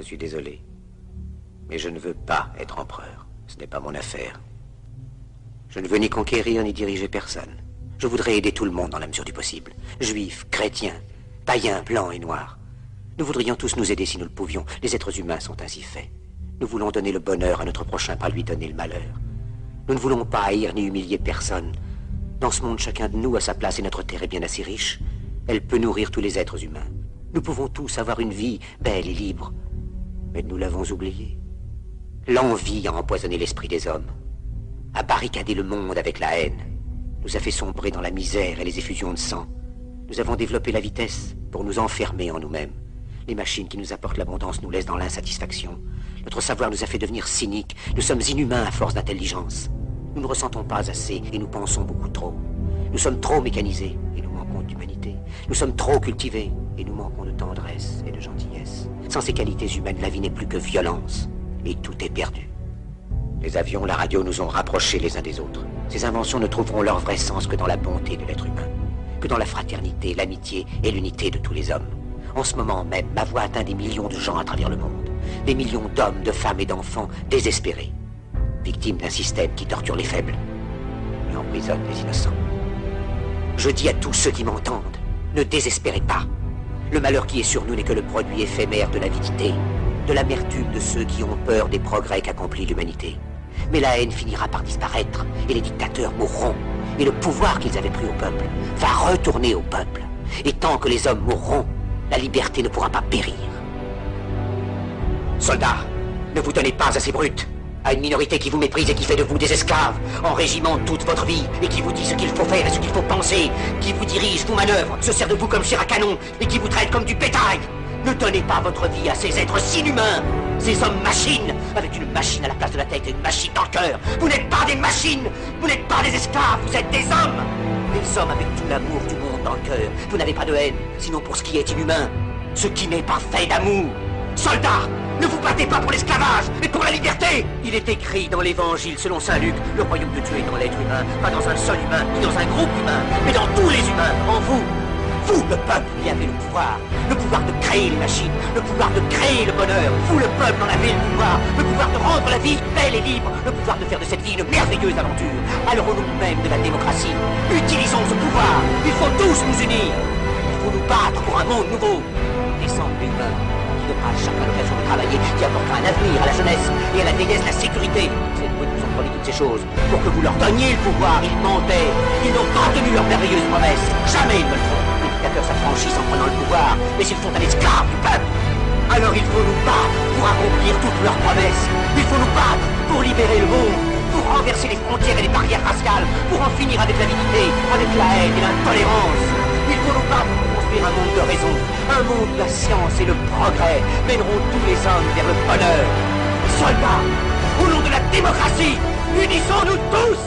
suis désolé. Mais je ne veux pas être empereur. Ce n'est pas mon affaire. Je ne veux ni conquérir ni diriger personne. Je voudrais aider tout le monde dans la mesure du possible. Juifs, chrétiens, païens, blancs et noirs. Nous voudrions tous nous aider si nous le pouvions. Les êtres humains sont ainsi faits. Nous voulons donner le bonheur à notre prochain, pas lui donner le malheur. Nous ne voulons pas haïr ni humilier personne. Dans ce monde, chacun de nous a sa place et notre terre est bien assez riche. Elle peut nourrir tous les êtres humains. Nous pouvons tous avoir une vie belle et libre. Mais nous l'avons oublié. L'envie a empoisonné l'esprit des hommes, a barricadé le monde avec la haine, nous a fait sombrer dans la misère et les effusions de sang. Nous avons développé la vitesse pour nous enfermer en nous-mêmes. Les machines qui nous apportent l'abondance nous laissent dans l'insatisfaction. Notre savoir nous a fait devenir cyniques. Nous sommes inhumains à force d'intelligence. Nous ne ressentons pas assez et nous pensons beaucoup trop. Nous sommes trop mécanisés et nous manquons d'humanité. Nous sommes trop cultivés et nous manquons de tendresse et de gentillesse. Sans ces qualités humaines, la vie n'est plus que violence. Et tout est perdu. Les avions, la radio nous ont rapprochés les uns des autres. Ces inventions ne trouveront leur vrai sens que dans la bonté de l'être humain, que dans la fraternité, l'amitié et l'unité de tous les hommes. En ce moment même, ma voix atteint des millions de gens à travers le monde. Des millions d'hommes, de femmes et d'enfants désespérés, victimes d'un système qui torture les faibles et emprisonne les innocents. Je dis à tous ceux qui m'entendent, ne désespérez pas. Le malheur qui est sur nous n'est que le produit éphémère de l'avidité, de l'amertume de ceux qui ont peur des progrès qu'accomplit l'humanité. Mais la haine finira par disparaître, et les dictateurs mourront, et le pouvoir qu'ils avaient pris au peuple va retourner au peuple. Et tant que les hommes mourront, la liberté ne pourra pas périr. Soldats, ne vous donnez pas à ces brutes, à une minorité qui vous méprise et qui fait de vous des esclaves, en régiment toute votre vie, et qui vous dit ce qu'il faut faire et ce qu'il faut penser, qui vous dirige, vous manœuvre, se sert de vous comme chair à canon, et qui vous traite comme du bétail. Ne donnez pas votre vie à ces êtres si inhumains, ces hommes-machines, avec une machine à la place de la tête et une machine dans le cœur. Vous n'êtes pas des machines, vous n'êtes pas des esclaves, vous êtes des hommes. Des hommes avec tout l'amour du monde dans le cœur. Vous n'avez pas de haine, sinon pour ce qui est inhumain, ce qui n'est pas fait d'amour. Soldats, ne vous battez pas pour l'esclavage, mais pour la liberté. Il est écrit dans l'évangile selon saint Luc, le royaume de Dieu est dans l'être humain, pas dans un seul humain, ni dans un groupe humain, mais dans tous les humains, en vous. Vous, le peuple, qui avez le pouvoir de créer les machines, le pouvoir de créer le bonheur. Vous, le peuple, en avez le pouvoir de rendre la vie belle et libre, le pouvoir de faire de cette vie une merveilleuse aventure. Alors au nom même de la démocratie, utilisons ce pouvoir. Il faut tous nous unir. Il faut nous battre pour un monde nouveau. Descendre des humains, qui donnera à chacun l'occasion de travailler, qui apportera un avenir à la jeunesse et à la vieillesse la sécurité. C'est vous qui nous ont promis toutes ces choses. Pour que vous leur donniez le pouvoir, ils mentaient. Ils n'ont pas tenu leurs merveilleuses promesses. Jamais ils ne le feront. Les dictateurs s'affranchissent en prenant le pouvoir, mais ils sont un esclave du peuple. Alors il faut nous battre pour accomplir toutes leurs promesses. Il faut nous battre pour libérer le monde, pour renverser les frontières et les barrières raciales, pour en finir avec l'avidité, avec la haine et l'intolérance. Il faut nous battre pour construire un monde de raison, un monde où la science et le progrès mèneront tous les hommes vers le bonheur. Soldats, au nom de la démocratie, unissons-nous tous!